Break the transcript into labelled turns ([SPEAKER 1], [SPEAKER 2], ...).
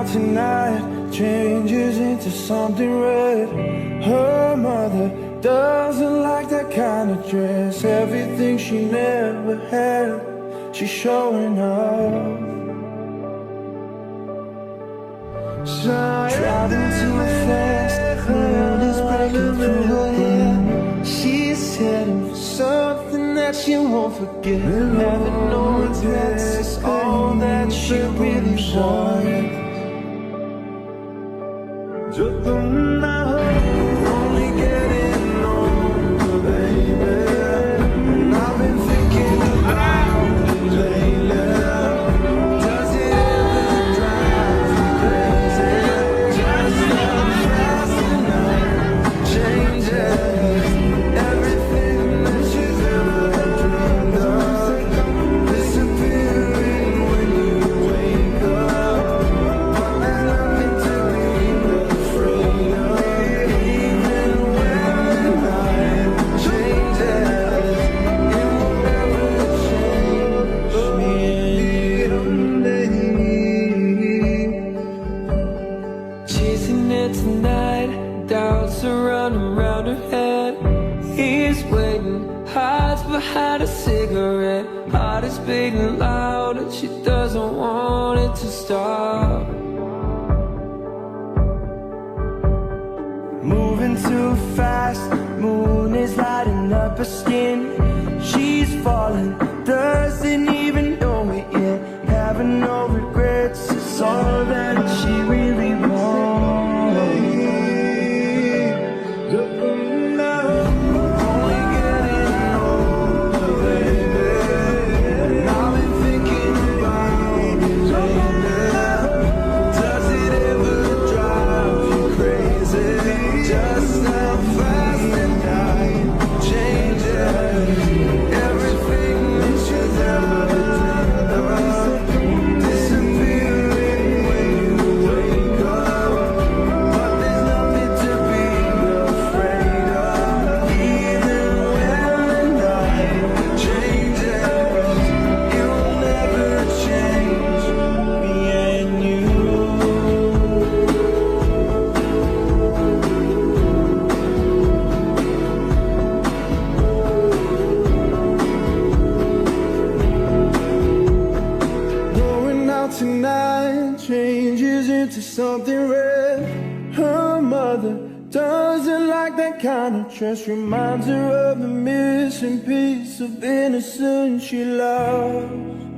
[SPEAKER 1] out tonight changes into something red. Her mother doesn't like that kind of dress. Everything she never had, she's showing off. Driving too fast, the world is breaking through her hair. She's heading for something that she won't forget. Having no regrets is all that she really wants. Only getting older, baby. And I've been thinking about it lately. Does it ever drive you crazy? Just how fast the night changes. Everything that she's ever dreamed of disappearing when you wake up. But there's nothing to be afraid of. Even when the night changes, it will never change me and you. Chasing it tonight, doubts are running around her head. He's waiting, hides behind a cigarette. Heart is beating loud and she doesn't want it to stop. Moving too fast, moon is lighting up her skin. She's falling, doesn't even know it yet. Having no regrets is all that she really wants. Only getting older, baby. And I've been thinking about it lately. Does it ever drive you crazy? Just how fast the night changes. Everything that she's ever dreamed of disappearing when you wake up. But there's nothing to be afraid of. Even when the night changes, it will never change me and you. Going out tonight changes into something red. Her mother doesn't like that kind of dress. Reminds her of the missing piece of innocence she loves.